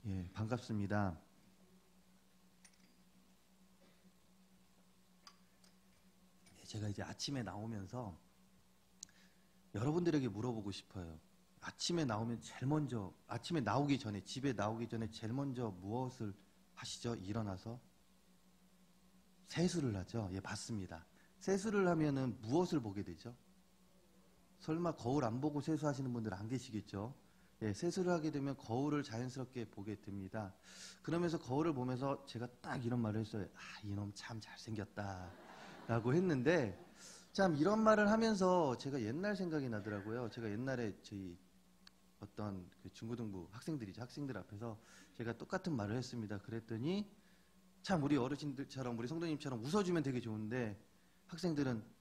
예, 반갑습니다. 제가 이제 아침에 나오면서 여러분들에게 물어보고 싶어요. 아침에 나오면 제일 먼저, 아침에 나오기 전에, 집에 나오기 전에 제일 먼저 무엇을 하시죠? 일어나서 세수를 하죠. 예, 맞습니다. 세수를 하면은 무엇을 보게 되죠? 설마 거울 안 보고 세수하시는 분들 안 계시겠죠? 예, 세수를 하게 되면 거울을 자연스럽게 보게 됩니다. 그러면서 거울을 보면서 제가 딱 이런 말을 했어요. 아, 이놈 참 잘생겼다. 라고 했는데, 참 이런 말을 하면서 제가 옛날 생각이 나더라고요. 제가 옛날에 저희 어떤 그 중고등부 학생들이죠. 학생들 앞에서 제가 똑같은 말을 했습니다. 그랬더니 참 우리 어르신들처럼 우리 성도님처럼 웃어주면 되게 좋은데 학생들은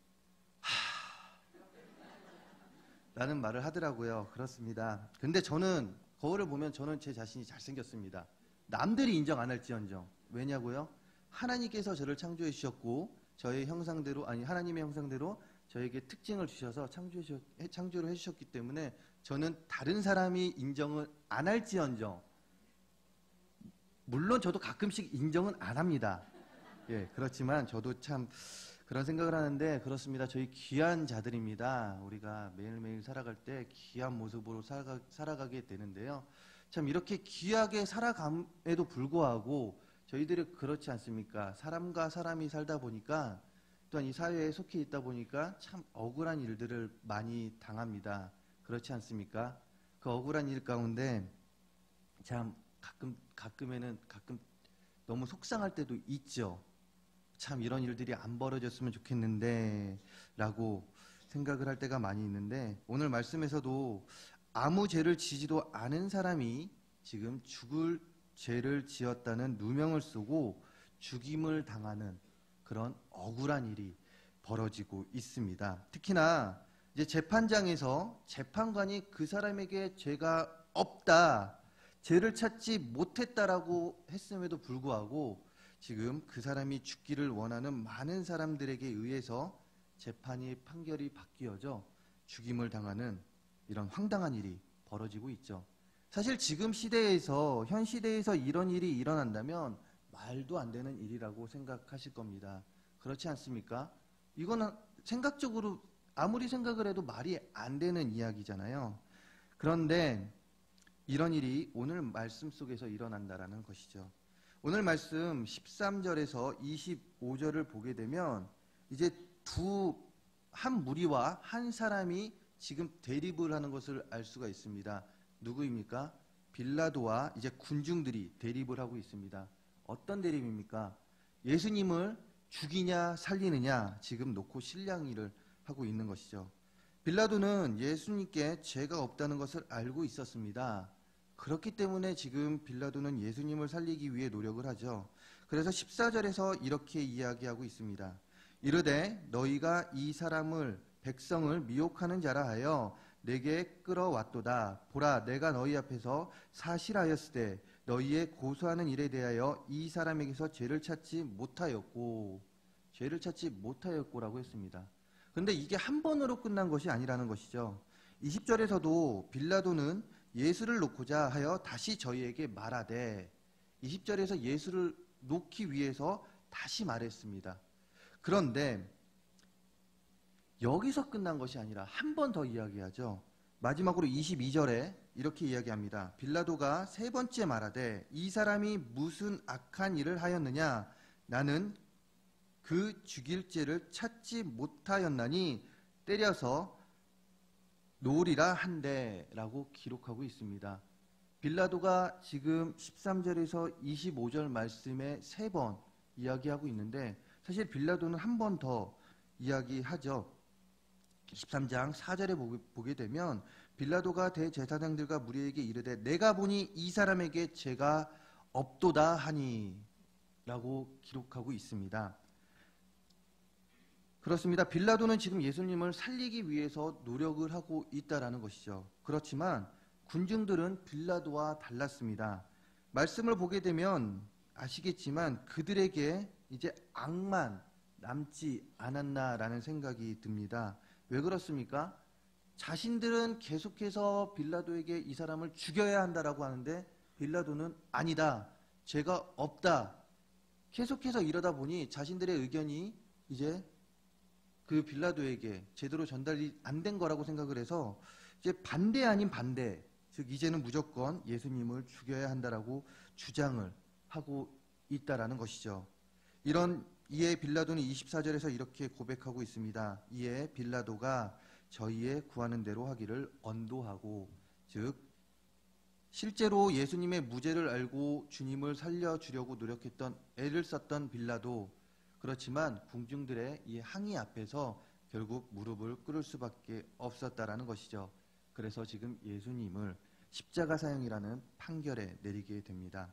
라는 말을 하더라고요. 그렇습니다. 근데 저는 거울을 보면 저는 제 자신이 잘생겼습니다. 남들이 인정 안 할지언정. 왜냐고요? 하나님께서 저를 창조해 주셨고 저의 형상대로, 아니 하나님의 형상대로 저에게 특징을 주셔서 창조를 해주셨기 때문에 저는 다른 사람이 인정을 안 할지언정, 물론 저도 가끔씩 인정은 안 합니다. 예, 그렇지만 저도 참 그런 생각을 하는데, 그렇습니다. 저희 귀한 자들입니다. 우리가 매일매일 살아갈 때 귀한 모습으로 살아가게 되는데요. 참 이렇게 귀하게 살아감에도 불구하고 저희들이 그렇지 않습니까? 사람과 사람이 살다 보니까, 또한 이 사회에 속해 있다 보니까 참 억울한 일들을 많이 당합니다. 그렇지 않습니까? 그 억울한 일 가운데 참 가끔 너무 속상할 때도 있죠. 참 이런 일들이 안 벌어졌으면 좋겠는데 라고 생각을 할 때가 많이 있는데, 오늘 말씀에서도 아무 죄를 지지도 않은 사람이 지금 죽을 죄를 지었다는 누명을 쓰고 죽임을 당하는 그런 억울한 일이 벌어지고 있습니다. 특히나 이제 재판장에서 재판관이 그 사람에게 죄가 없다, 죄를 찾지 못했다라고 했음에도 불구하고 지금 그 사람이 죽기를 원하는 많은 사람들에게 의해서 재판이 판결이 바뀌어져 죽임을 당하는 이런 황당한 일이 벌어지고 있죠. 사실 지금 시대에서, 현 시대에서 이런 일이 일어난다면 말도 안 되는 일이라고 생각하실 겁니다. 그렇지 않습니까? 이거는 생각적으로 아무리 생각을 해도 말이 안 되는 이야기잖아요. 그런데 이런 일이 오늘 말씀 속에서 일어난다라는 것이죠. 오늘 말씀 13절에서 25절을 보게 되면 이제 한 무리와 한 사람이 지금 대립을 하는 것을 알 수가 있습니다. 누구입니까? 빌라도와 이제 군중들이 대립을 하고 있습니다. 어떤 대립입니까? 예수님을 죽이냐 살리느냐 지금 놓고 실랑이를 하고 있는 것이죠. 빌라도는 예수님께 죄가 없다는 것을 알고 있었습니다. 그렇기 때문에 지금 빌라도는 예수님을 살리기 위해 노력을 하죠. 그래서 14절에서 이렇게 이야기하고 있습니다. 이르되 너희가 이 사람을, 백성을 미혹하는 자라 하여 내게 끌어왔도다. 보라, 내가 너희 앞에서 사실하였으되 너희의 고소하는 일에 대하여 이 사람에게서 죄를 찾지 못하였고라고 했습니다. 그런데 이게 한 번으로 끝난 것이 아니라는 것이죠. 20절에서도 빌라도는 예수를 놓고자 하여 다시 저희에게 말하되, 20절에서 예수를 놓기 위해서 다시 말했습니다. 그런데 여기서 끝난 것이 아니라 한 번 더 이야기하죠. 마지막으로 22절에 이렇게 이야기합니다. 빌라도가 세 번째 말하되 이 사람이 무슨 악한 일을 하였느냐? 나는 그 죽일 죄를 찾지 못하였나니 때려서 놓으리라 한데 라고 기록하고 있습니다. 빌라도가 지금 13절에서 25절 말씀에 세 번 이야기하고 있는데, 사실 빌라도는 한 번 더 이야기하죠. 13장 4절에 보게 되면 빌라도가 대제사장들과 무리에게 이르되 내가 보니 이 사람에게 죄가 없도다 하니 라고 기록하고 있습니다. 그렇습니다. 빌라도는 지금 예수님을 살리기 위해서 노력을 하고 있다라는 것이죠. 그렇지만 군중들은 빌라도와 달랐습니다. 말씀을 보게 되면 아시겠지만 그들에게 이제 악만 남지 않았나라는 생각이 듭니다. 왜 그렇습니까? 자신들은 계속해서 빌라도에게 이 사람을 죽여야 한다라고 하는데 빌라도는 아니다, 죄가 없다, 계속해서 이러다 보니 자신들의 의견이 이제 그 빌라도에게 제대로 전달이 안 된 거라고 생각을 해서 이제 반대 아닌 반대, 즉 이제는 무조건 예수님을 죽여야 한다라고 주장을 하고 있다라는 것이죠. 이에 빌라도는 24절에서 이렇게 고백하고 있습니다. 이에 빌라도가 저희의 구하는 대로 하기를 언도하고, 즉 실제로 예수님의 무죄를 알고 주님을 살려주려고 노력했던, 애를 썼던 빌라도, 그렇지만 군중들의 이 항의 앞에서 결국 무릎을 꿇을 수밖에 없었다라는 것이죠. 그래서 지금 예수님을 십자가 사형이라는 판결에 내리게 됩니다.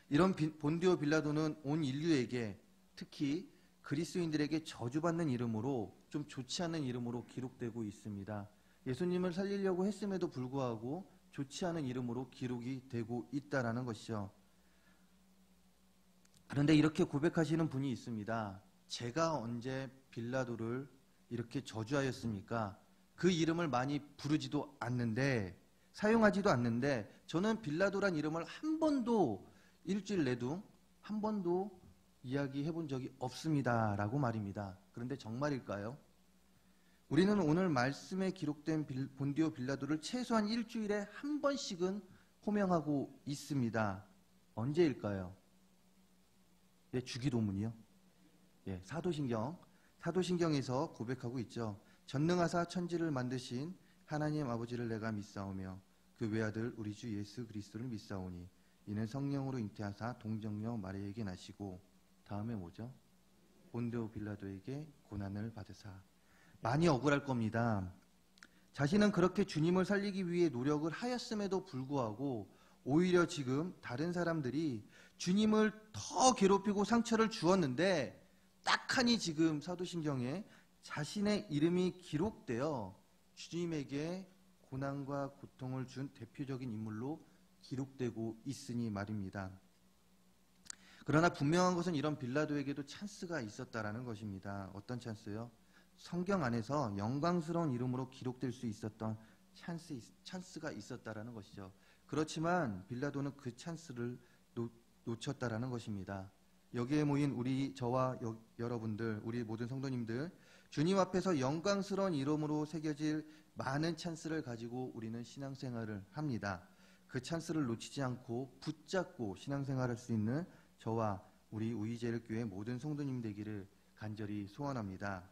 이런 본디오 빌라도는 온 인류에게, 특히 그리스도인들에게 저주받는 이름으로, 좀 좋지 않은 이름으로 기록되고 있습니다. 예수님을 살리려고 했음에도 불구하고 좋지 않은 이름으로 기록이 되고 있다라는 것이죠. 그런데 이렇게 고백하시는 분이 있습니다. 제가 언제 빌라도를 이렇게 저주하였습니까? 그 이름을 많이 부르지도 않는데, 사용하지도 않는데, 저는 빌라도란 이름을 한 번도, 일주일 내둥 한 번도 이야기해 본 적이 없습니다 라고 말입니다. 그런데 정말일까요? 우리는 오늘 말씀에 기록된 본디오 빌라도를 최소한 일주일에 한 번씩은 호명하고 있습니다. 언제일까요? 예, 주기도문이요. 예, 사도신경에서 고백하고 있죠. 전능하사 천지를 만드신 하나님 아버지를 내가 믿사오며 그 외아들 우리 주 예수 그리스도를 믿사오니 이는 성령으로 잉태하사 동정녀 마리아에게 나시고, 다음에 뭐죠? 본디오 빌라도에게 고난을 받으사. 많이 억울할 겁니다. 자신은 그렇게 주님을 살리기 위해 노력을 하였음에도 불구하고 오히려 지금 다른 사람들이 주님을 더 괴롭히고 상처를 주었는데, 딱하니 지금 사도신경에 자신의 이름이 기록되어 주님에게 고난과 고통을 준 대표적인 인물로 기록되고 있으니 말입니다. 그러나 분명한 것은 이런 빌라도에게도 찬스가 있었다라는 것입니다. 어떤 찬스요? 성경 안에서 영광스러운 이름으로 기록될 수 있었던 찬스가 있었다라는 것이죠. 그렇지만 빌라도는 그 찬스를 놓쳤다라는 것입니다. 여기에 모인 저와 여러분들, 우리 모든 성도님들, 주님 앞에서 영광스러운 이름으로 새겨질 많은 찬스를 가지고 우리는 신앙생활을 합니다. 그 찬스를 놓치지 않고 붙잡고 신앙생활할 수 있는 저와 우리 우이제일교회 모든 성도님 되기를 간절히 소원합니다.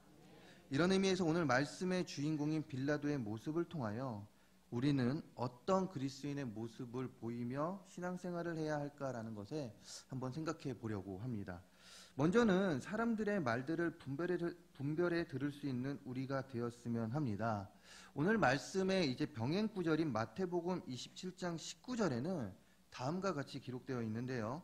이런 의미에서 오늘 말씀의 주인공인 빌라도의 모습을 통하여 우리는 어떤 그리스도인의 모습을 보이며 신앙생활을 해야 할까라는 것에 한번 생각해 보려고 합니다. 먼저는 사람들의 말들을 분별해 들을 수 있는 우리가 되었으면 합니다. 오늘 말씀의 이제 병행 구절인 마태복음 27장 19절에는 다음과 같이 기록되어 있는데요.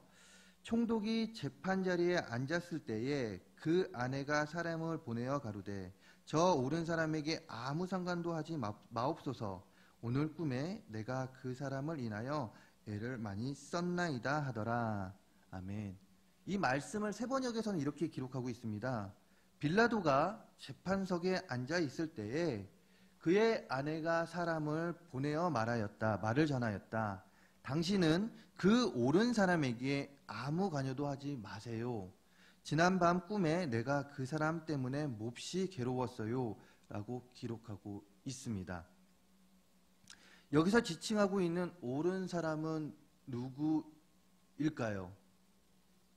총독이 재판 자리에 앉았을 때에 그 아내가 사람을 보내어 가로되 저 옳은 사람에게 아무 상관도 하지 마옵소서. 오늘 꿈에 내가 그 사람을 인하여 애를 많이 썼나이다 하더라. 아멘. 이 말씀을 세번역에서는 이렇게 기록하고 있습니다. 빌라도가 재판석에 앉아 있을 때에 그의 아내가 사람을 보내어 말을 전하였다. 당신은 그 옳은 사람에게 아무 관여도 하지 마세요. 지난밤 꿈에 내가 그 사람 때문에 몹시 괴로웠어요. 라고 기록하고 있습니다. 여기서 지칭하고 있는 옳은 사람은 누구일까요?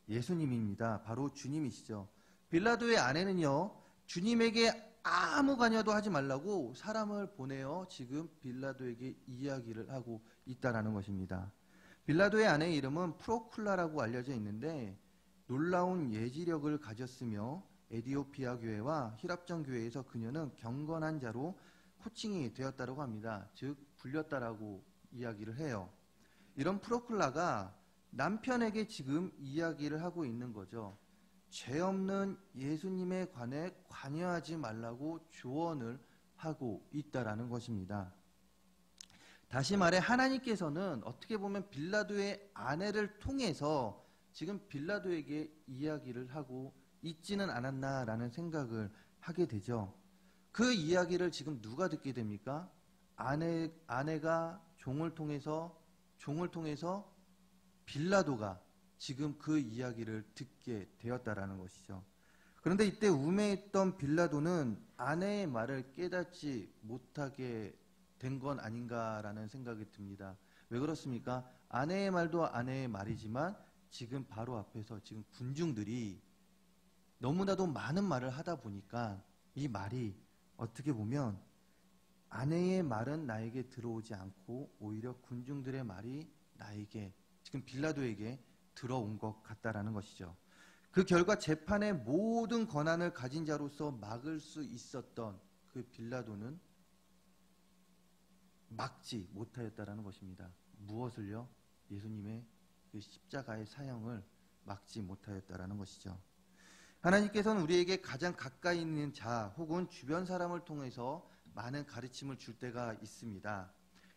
예수님입니다. 바로 주님이시죠. 빌라도의 아내는요, 주님에게 아무 관여도 하지 말라고 사람을 보내어 지금 빌라도에게 이야기를 하고 있다는 것입니다. 빌라도의 아내의 이름은 프로쿨라라고 알려져 있는데 놀라운 예지력을 가졌으며 에디오피아 교회와 히랍정 교회에서 그녀는 경건한 자로 호칭이 되었다고 합니다. 즉 불렸다라고 이야기를 해요. 이런 프로쿨라가 남편에게 지금 이야기를 하고 있는 거죠. 죄 없는 예수님에 관해 관여하지 말라고 조언을 하고 있다라는 것입니다. 다시 말해 하나님께서는 어떻게 보면 빌라도의 아내를 통해서 지금 빌라도에게 이야기를 하고 있지는 않았나라는 생각을 하게 되죠. 그 이야기를 지금 누가 듣게 됩니까? 아내가 종을 통해서 종을 통해서 빌라도가 지금 그 이야기를 듣게 되었다라는 것이죠. 그런데 이때 우매했던 빌라도는 아내의 말을 깨닫지 못하게 된 건 아닌가라는 생각이 듭니다. 왜 그렇습니까? 아내의 말도 아내의 말이지만 지금 바로 앞에서 지금 군중들이 너무나도 많은 말을 하다 보니까 이 말이 어떻게 보면 아내의 말은 나에게 들어오지 않고 오히려 군중들의 말이 나에게, 지금 빌라도에게 들어온 것 같다라는 것이죠. 그 결과 재판의 모든 권한을 가진 자로서 막을 수 있었던 그 빌라도는 막지 못하였다라는 것입니다. 무엇을요? 예수님의 그 십자가의 사형을 막지 못하였다라는 것이죠. 하나님께서는 우리에게 가장 가까이 있는 자 혹은 주변 사람을 통해서 많은 가르침을 줄 때가 있습니다.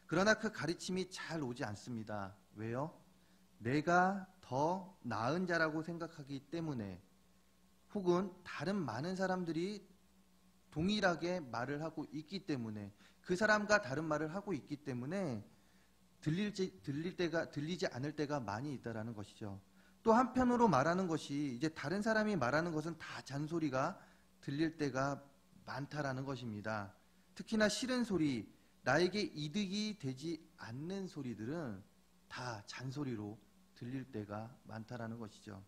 그러나 그 가르침이 잘 오지 않습니다. 왜요? 내가 더 나은 자라고 생각하기 때문에, 혹은 다른 많은 사람들이 동일하게 말을 하고 있기 때문에, 그 사람과 다른 말을 하고 있기 때문에 들리지 않을 때가 많이 있다라는 것이죠. 또 한편으로 말하는 것이, 이제 다른 사람이 말하는 것은 다 잔소리가 들릴 때가 많다라는 것입니다. 특히나 싫은 소리, 나에게 이득이 되지 않는 소리들은 다 잔소리로 들릴 때가 많다라는 것이죠.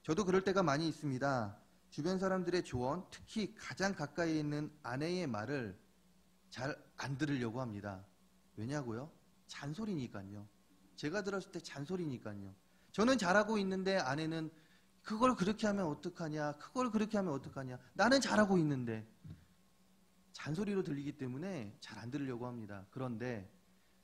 저도 그럴 때가 많이 있습니다. 주변 사람들의 조언, 특히 가장 가까이 있는 아내의 말을 잘 안 들으려고 합니다. 왜냐고요? 잔소리니까요. 제가 들었을 때 잔소리니까요. 저는 잘하고 있는데 아내는 그걸 그렇게 하면 어떡하냐, 그걸 그렇게 하면 어떡하냐, 나는 잘하고 있는데, 잔소리로 들리기 때문에 잘 안 들으려고 합니다. 그런데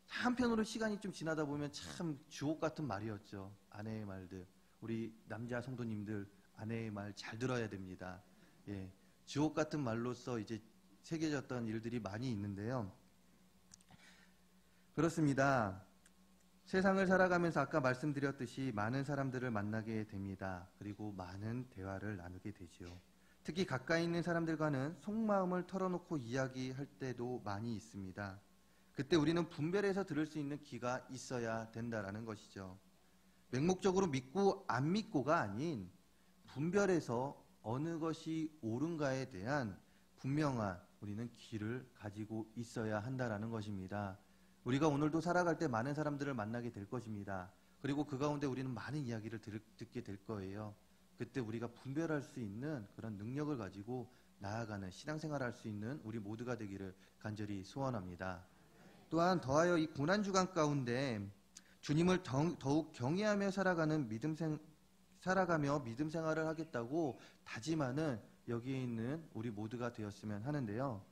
한편으로 시간이 좀 지나다 보면 참 주옥 같은 말이었죠. 아내의 말들. 우리 남자 성도님들 아내의 말 잘 들어야 됩니다. 예, 주옥 같은 말로써 이제 새겨졌던 일들이 많이 있는데요. 그렇습니다. 세상을 살아가면서 아까 말씀드렸듯이 많은 사람들을 만나게 됩니다. 그리고 많은 대화를 나누게 되죠. 특히 가까이 있는 사람들과는 속마음을 털어놓고 이야기할 때도 많이 있습니다. 그때 우리는 분별해서 들을 수 있는 귀가 있어야 된다라는 것이죠. 맹목적으로 믿고 안 믿고가 아닌 분별해서 어느 것이 옳은가에 대한 분명한 우리는 귀를 가지고 있어야 한다라는 것입니다. 우리가 오늘도 살아갈 때 많은 사람들을 만나게 될 것입니다. 그리고 그 가운데 우리는 많은 이야기를 듣게 될 거예요. 그때 우리가 분별할 수 있는 그런 능력을 가지고 나아가는 신앙생활을 할 수 있는 우리 모두가 되기를 간절히 소원합니다. 또한 더하여 이 고난주간 가운데 주님을 더욱 경외하며 살아가며 믿음 생활을 하겠다고 다짐하는 여기에 있는 우리 모두가 되었으면 하는데요.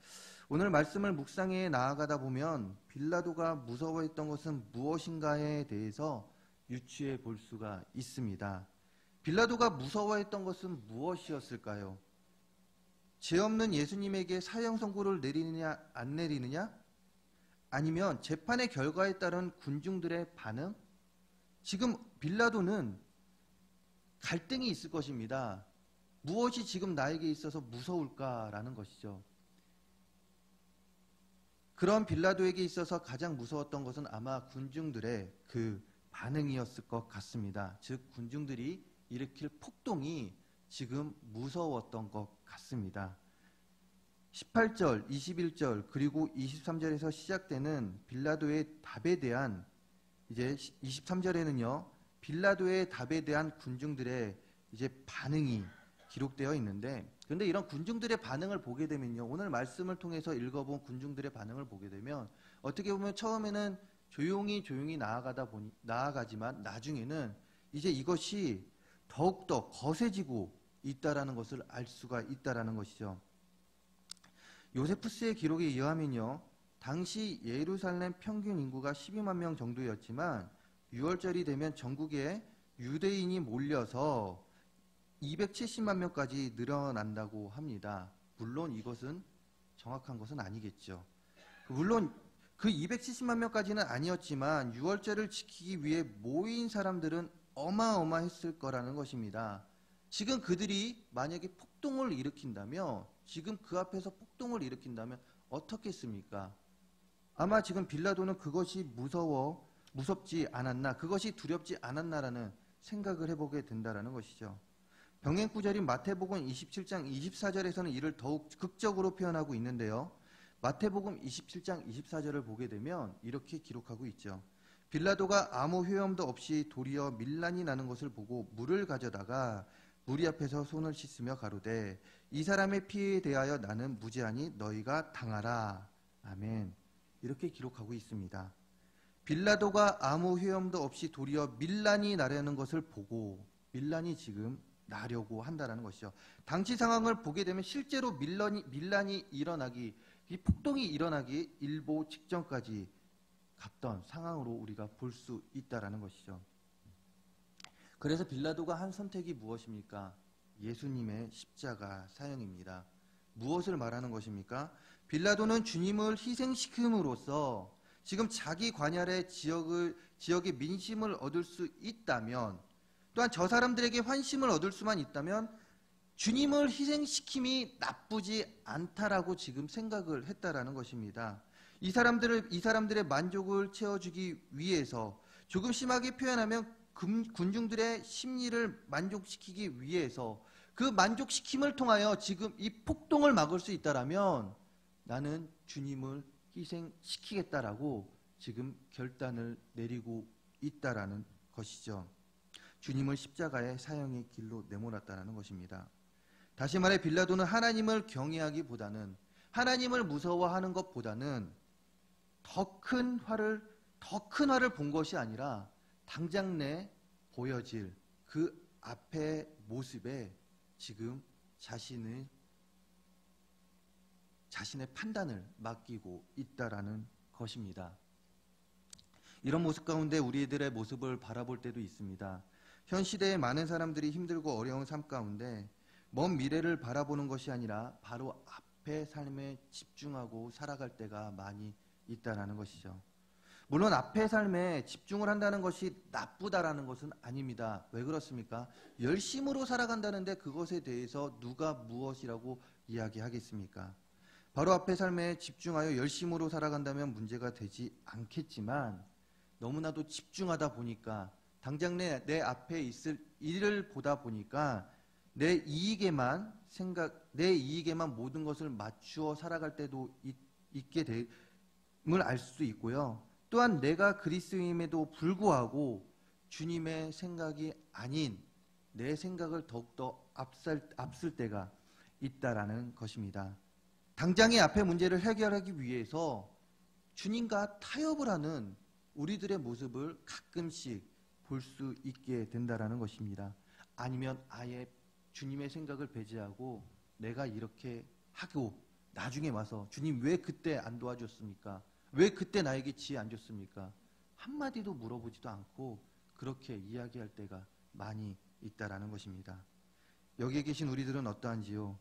오늘 말씀을 묵상해 나아가다 보면 빌라도가 무서워했던 것은 무엇인가에 대해서 유추해 볼 수가 있습니다. 빌라도가 무서워했던 것은 무엇이었을까요? 죄 없는 예수님에게 사형 선고를 내리느냐 안 내리느냐? 아니면 재판의 결과에 따른 군중들의 반응? 지금 빌라도는 갈등이 있을 것입니다. 무엇이 지금 나에게 있어서 무서울까라는 것이죠. 그런 빌라도에게 있어서 가장 무서웠던 것은 아마 군중들의 그 반응이었을 것 같습니다. 즉 군중들이 일으킬 폭동이 지금 무서웠던 것 같습니다. 18절, 21절 그리고 23절에서 시작되는 빌라도의 답에 대한, 이제 23절에는요 빌라도의 답에 대한 군중들의 이제 반응이 기록되어 있는데, 그런데 이런 군중들의 반응을 보게 되면요, 오늘 말씀을 통해서 읽어본 군중들의 반응을 보게 되면 어떻게 보면 처음에는 조용히 나아가지만 나중에는 이제 이것이 더욱더 거세지고 있다라는 것을 알 수가 있다라는 것이죠. 요세푸스의 기록에 의하면요, 당시 예루살렘 평균 인구가 12만 명 정도였지만 6월절이 되면 전국에 유대인이 몰려서 270만 명까지 늘어난다고 합니다. 물론 이것은 정확한 것은 아니겠죠. 물론 그 270만 명까지는 아니었지만 6월절을 지키기 위해 모인 사람들은 어마어마했을 거라는 것입니다. 지금 그들이 만약에 폭동을 일으킨다면, 지금 그 앞에서 폭동을 일으킨다면 어떻겠습니까? 아마 지금 빌라도는 그것이 무서워 무섭지 않았나, 그것이 두렵지 않았나라는 생각을 해보게 된다라는 것이죠. 병행 구절인 마태복음 27장 24절에서는 이를 더욱 극적으로 표현하고 있는데요. 마태복음 27장 24절을 보게 되면 이렇게 기록하고 있죠. 빌라도가 아무 효험도 없이 도리어 밀란이 나는 것을 보고 물을 가져다가 무리 앞에서 손을 씻으며 가로되 이 사람의 피에 대하여 나는 무죄하니 너희가 당하라. 아멘. 이렇게 기록하고 있습니다. 빌라도가 아무 효험도 없이 도리어 밀란이 나려는 것을 보고, 밀란이 지금 나려고 한다는 것이죠. 당시 상황을 보게 되면 실제로 밀란이 일어나기, 이 폭동이 일어나기 일보 직전까지 갔던 상황으로 우리가 볼 수 있다라는 것이죠. 그래서 빌라도가 한 선택이 무엇입니까? 예수님의 십자가 사형입니다. 무엇을 말하는 것입니까? 빌라도는 주님을 희생시킴으로써 지금 자기 관할의 지역의 민심을 얻을 수 있다면, 또한 저 사람들에게 환심을 얻을 수만 있다면 주님을 희생시킴이 나쁘지 않다라고 지금 생각을 했다라는 것입니다. 이 사람들의 만족을 채워주기 위해서, 조금 심하게 표현하면 군중들의 심리를 만족시키기 위해서, 그 만족시킴을 통하여 지금 이 폭동을 막을 수 있다라면 나는 주님을 희생시키겠다라고 지금 결단을 내리고 있다라는 것이죠. 주님을 십자가의 사형의 길로 내몰았다는 것입니다. 다시 말해 빌라도는 하나님을 경외하기보다는, 하나님을 무서워하는 것보다는 더 큰 화를 본 것이 아니라 당장 내 보여질 그 앞의 모습에 지금 자신의 판단을 맡기고 있다라는 것입니다. 이런 모습 가운데 우리들의 모습을 바라볼 때도 있습니다. 현 시대의 많은 사람들이 힘들고 어려운 삶 가운데 먼 미래를 바라보는 것이 아니라 바로 앞의 삶에 집중하고 살아갈 때가 많이 있다라는 것이죠. 물론 앞의 삶에 집중을 한다는 것이 나쁘다라는 것은 아닙니다. 왜 그렇습니까? 열심으로 살아간다는데 그것에 대해서 누가 무엇이라고 이야기하겠습니까? 바로 앞의 삶에 집중하여 열심으로 살아간다면 문제가 되지 않겠지만, 너무나도 집중하다 보니까 당장 내 앞에 있을 일을 보다 보니까 내 이익에만 모든 것을 맞추어 살아갈 때도 있게 됨을 알 수 있고요. 또한 내가 그리스도임에도 불구하고 주님의 생각이 아닌 내 생각을 더욱더 앞설 때가 있다라는 것입니다. 당장의 앞의 문제를 해결하기 위해서 주님과 타협을 하는 우리들의 모습을 가끔씩 볼 수 있게 된다라는 것입니다. 아니면 아예 주님의 생각을 배제하고 내가 이렇게 하고 나중에 와서 주님 왜 그때 안 도와줬습니까? 왜 그때 나에게 지혜 안 줬습니까? 한마디도 물어보지도 않고 그렇게 이야기할 때가 많이 있다라는 것입니다. 여기에 계신 우리들은 어떠한지요?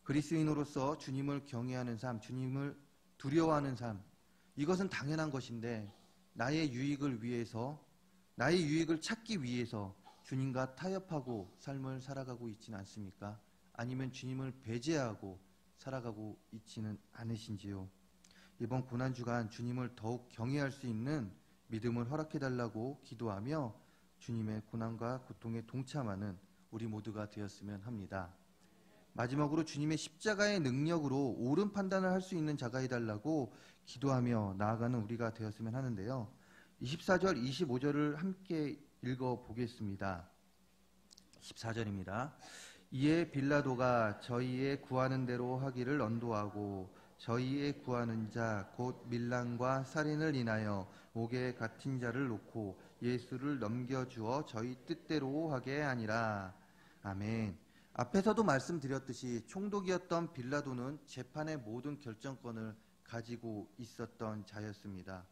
그리스도인으로서 주님을 경외하는 삶, 주님을 두려워하는 삶, 이것은 당연한 것인데 나의 유익을 찾기 위해서 주님과 타협하고 삶을 살아가고 있지는 않습니까? 아니면 주님을 배제하고 살아가고 있지는 않으신지요? 이번 고난주간 주님을 더욱 경외할 수 있는 믿음을 허락해달라고 기도하며 주님의 고난과 고통에 동참하는 우리 모두가 되었으면 합니다. 마지막으로 주님의 십자가의 능력으로 옳은 판단을 할 수 있는 자가 해달라고 기도하며 나아가는 우리가 되었으면 하는데요. 24절, 25절을 함께 읽어보겠습니다. 14절입니다. 이에 빌라도가 저희의 구하는 대로 하기를 언도하고 저희의 구하는 자 곧 밀란과 살인을 인하여 옥에 갇힌 자를 놓고 예수를 넘겨주어 저희 뜻대로 하게 하니라. 아멘. 앞에서도 말씀드렸듯이 총독이었던 빌라도는 재판의 모든 결정권을 가지고 있었던 자였습니다.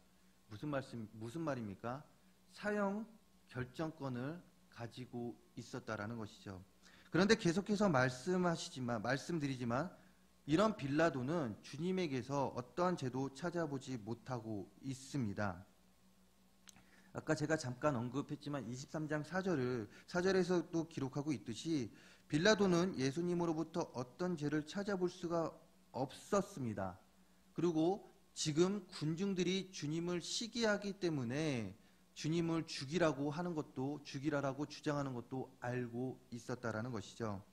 무슨 말입니까? 사형 결정권을 가지고 있었다라는 것이죠. 그런데 계속해서 말씀드리지만 이런 빌라도는 주님에게서 어떠한 죄도 찾아보지 못하고 있습니다. 아까 제가 잠깐 언급했지만 23장 4절에서도 기록하고 있듯이 빌라도는 예수님으로부터 어떤 죄를 찾아볼 수가 없었습니다. 그리고 지금 군중들이 주님을 시기하기 때문에 주님을 죽이라고 하는 것도, 죽이라라고 주장하는 것도 알고 있었다라는 것이죠.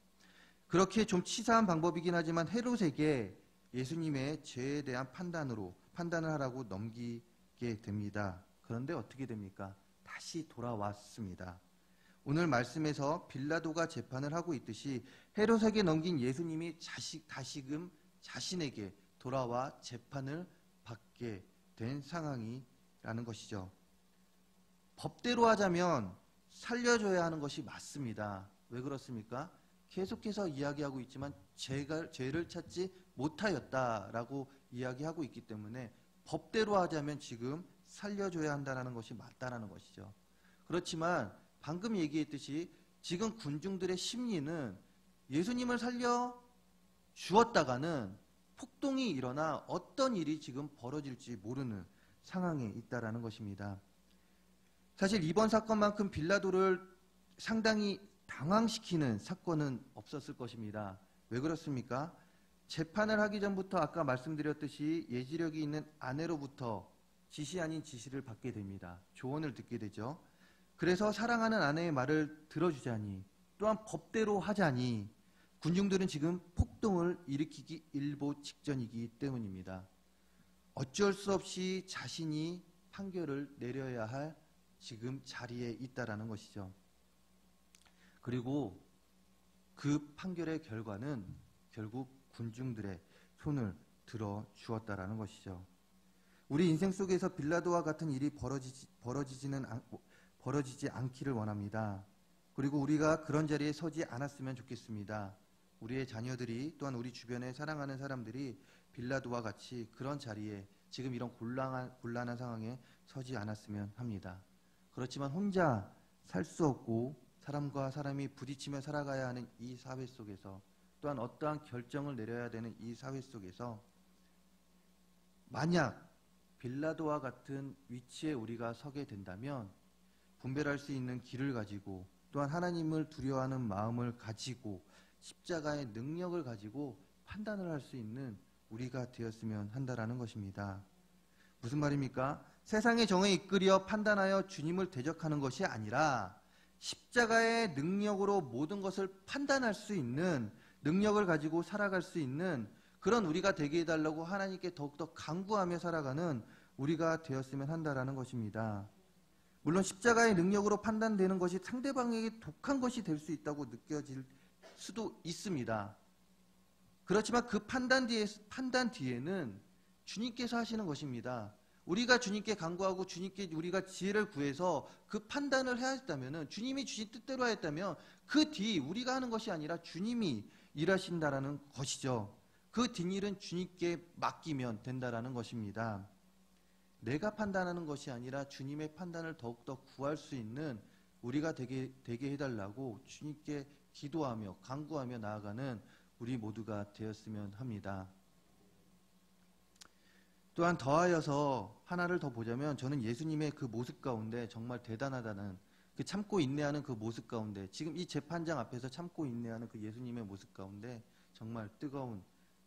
그렇게 좀 치사한 방법이긴 하지만 헤롯에게 예수님의 죄에 대한 판단을 하라고 넘기게 됩니다. 그런데 어떻게 됩니까? 다시 돌아왔습니다. 오늘 말씀에서 빌라도가 재판을 하고 있듯이 헤롯에게 넘긴 예수님이 다시금 자신에게 돌아와 재판을 받게 된 상황이라는 것이죠. 법대로 하자면 살려줘야 하는 것이 맞습니다. 왜 그렇습니까? 계속해서 이야기하고 있지만 죄를 찾지 못하였다라고 이야기하고 있기 때문에 법대로 하자면 지금 살려줘야 한다는 것이 맞다라는 것이죠. 그렇지만 방금 얘기했듯이 지금 군중들의 심리는 예수님을 살려 주었다가는 폭동이 일어나 어떤 일이 지금 벌어질지 모르는 상황에 있다라는 것입니다. 사실 이번 사건만큼 빌라도를 상당히 당황시키는 사건은 없었을 것입니다. 왜 그렇습니까? 재판을 하기 전부터 아까 말씀드렸듯이 예지력이 있는 아내로부터 지시 아닌 지시를 받게 됩니다. 조언을 듣게 되죠. 그래서 사랑하는 아내의 말을 들어주자니 또한 법대로 하자니 군중들은 지금 폭동을 일으키기 일보 직전이기 때문입니다. 어쩔 수 없이 자신이 판결을 내려야 할 지금 자리에 있다라는 것이죠. 그리고 그 판결의 결과는 결국 군중들의 손을 들어 주었다라는 것이죠. 우리 인생 속에서 빌라도와 같은 일이 벌어지지 않기를 원합니다. 그리고 우리가 그런 자리에 서지 않았으면 좋겠습니다. 우리의 자녀들이 또한 우리 주변에 사랑하는 사람들이 빌라도와 같이 그런 자리에 지금 이런 곤란한 상황에 서지 않았으면 합니다. 그렇지만 혼자 살 수 없고 사람과 사람이 부딪히며 살아가야 하는 이 사회 속에서 또한 어떠한 결정을 내려야 되는 이 사회 속에서 만약 빌라도와 같은 위치에 우리가 서게 된다면 분별할 수 있는 길을 가지고 또한 하나님을 두려워하는 마음을 가지고 십자가의 능력을 가지고 판단을 할 수 있는 우리가 되었으면 한다라는 것입니다. 무슨 말입니까? 세상의 정에 이끌려 판단하여 주님을 대적하는 것이 아니라 십자가의 능력으로 모든 것을 판단할 수 있는 능력을 가지고 살아갈 수 있는 그런 우리가 되게 해달라고 하나님께 더욱더 간구하며 살아가는 우리가 되었으면 한다라는 것입니다. 물론 십자가의 능력으로 판단되는 것이 상대방에게 독한 것이 될 수 있다고 느껴질 수도 있습니다. 그렇지만 그 판단 뒤에는 주님께서 하시는 것입니다. 우리가 주님께 간구하고 주님께 우리가 지혜를 구해서 그 판단을 해야 했다면 주님이 주신 뜻대로 하였다면 그 뒤 우리가 하는 것이 아니라 주님이 일하신다라는 것이죠. 그 뒷일은 주님께 맡기면 된다라는 것입니다. 내가 판단하는 것이 아니라 주님의 판단을 더욱더 구할 수 있는 우리가 되게 해달라고 주님께 기도하며 간구하며 나아가는 우리 모두가 되었으면 합니다. 또한 더하여서 하나를 더 보자면 저는 예수님의 그 모습 가운데 정말 대단하다는 그 참고 인내하는 그 모습 가운데 지금 이 재판장 앞에서 참고 인내하는 그 예수님의 모습 가운데 정말 뜨거운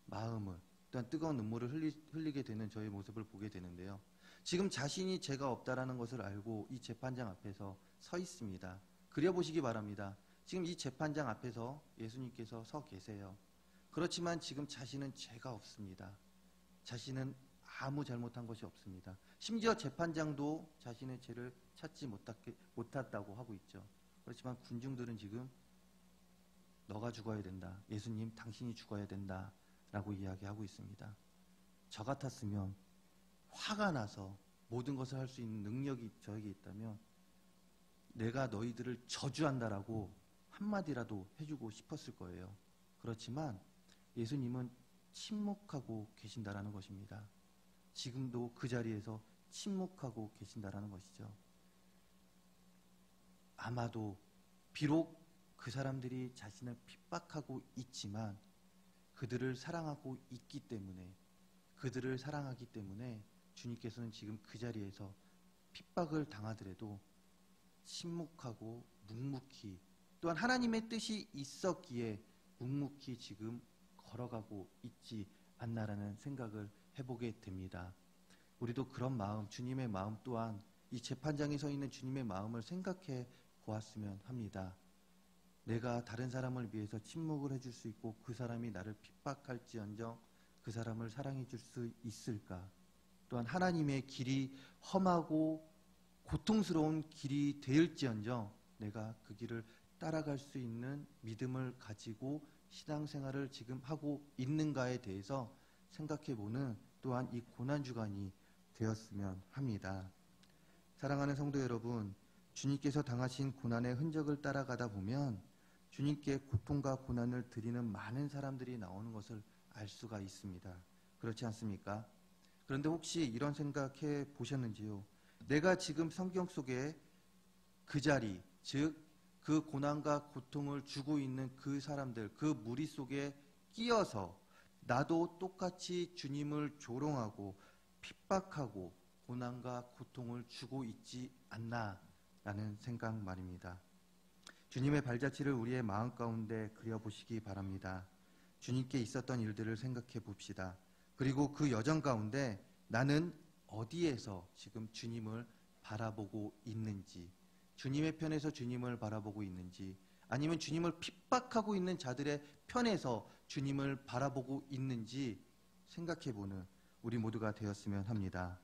마음을 또한 뜨거운 눈물을 흘리게 되는 저의 모습을 보게 되는데요. 지금 자신이 죄가 없다라는 것을 알고 이 재판장 앞에서 서 있습니다. 그려보시기 바랍니다. 지금 이 재판장 앞에서 예수님께서 서 계세요. 그렇지만 지금 자신은 죄가 없습니다. 자신은 아무 잘못한 것이 없습니다. 심지어 재판장도 자신의 죄를 찾지 못했다고 하고 있죠. 그렇지만 군중들은 지금 너가 죽어야 된다. 예수님 당신이 죽어야 된다. 라고 이야기하고 있습니다. 저 같았으면 화가 나서 모든 것을 할 수 있는 능력이 저에게 있다면 내가 너희들을 저주한다라고 한마디라도 해주고 싶었을 거예요. 그렇지만 예수님은 침묵하고 계신다라는 것입니다. 지금도 그 자리에서 침묵하고 계신다라는 것이죠. 아마도 비록 그 사람들이 자신을 핍박하고 있지만 그들을 사랑하고 있기 때문에 그들을 사랑하기 때문에 주님께서는 지금 그 자리에서 핍박을 당하더라도 침묵하고 묵묵히 또한 하나님의 뜻이 있었기에 묵묵히 지금 걸어가고 있지 않나라는 생각을 해보게 됩니다. 우리도 그런 마음, 주님의 마음 또한 이 재판장에 서 있는 주님의 마음을 생각해 보았으면 합니다. 내가 다른 사람을 위해서 침묵을 해줄 수 있고 그 사람이 나를 핍박할지언정 그 사람을 사랑해 줄 수 있을까? 또한 하나님의 길이 험하고 고통스러운 길이 되일지언정 내가 그 길을 따라갈 수 있는 믿음을 가지고 신앙생활을 지금 하고 있는가에 대해서 생각해보는 또한 이 고난주간이 되었으면 합니다. 사랑하는 성도 여러분, 주님께서 당하신 고난의 흔적을 따라가다 보면 주님께 고통과 고난을 드리는 많은 사람들이 나오는 것을 알 수가 있습니다. 그렇지 않습니까? 그런데 혹시 이런 생각해 보셨는지요? 내가 지금 성경 속에 그 자리, 즉 그 고난과 고통을 주고 있는 그 사람들, 그 무리 속에 끼어서 나도 똑같이 주님을 조롱하고 핍박하고 고난과 고통을 주고 있지 않나라는 생각 말입니다. 주님의 발자취를 우리의 마음 가운데 그려보시기 바랍니다. 주님께 있었던 일들을 생각해 봅시다. 그리고 그 여정 가운데 나는 어디에서 지금 주님을 바라보고 있는지, 주님의 편에서 주님을 바라보고 있는지, 아니면 주님을 핍박하고 있는 자들의 편에서 주님을 바라보고 있는지 생각해보는 우리 모두가 되었으면 합니다.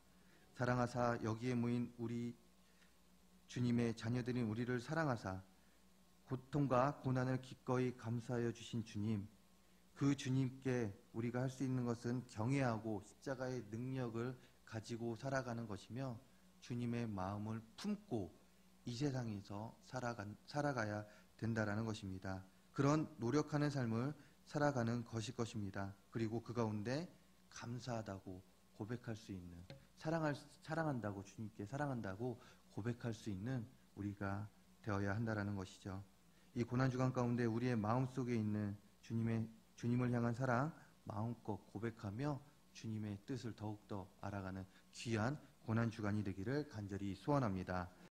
사랑하사 여기에 모인 우리 주님의 자녀들인 우리를 사랑하사 고통과 고난을 기꺼이 감사하여 주신 주님, 그 주님께 우리가 할 수 있는 것은 경외하고 십자가의 능력을 가지고 살아가는 것이며 주님의 마음을 품고 이 세상에서 살아가야 된다라는 것입니다. 그런 노력하는 삶을 살아가는 것입니다. 그리고 그 가운데 감사하다고 고백할 수 있는, 사랑한다고, 주님께 사랑한다고 고백할 수 있는 우리가 되어야 한다라는 것이죠. 이 고난주간 가운데 우리의 마음속에 있는 주님을 향한 사랑 마음껏 고백하며 주님의 뜻을 더욱더 알아가는 귀한 고난주간이 되기를 간절히 소원합니다.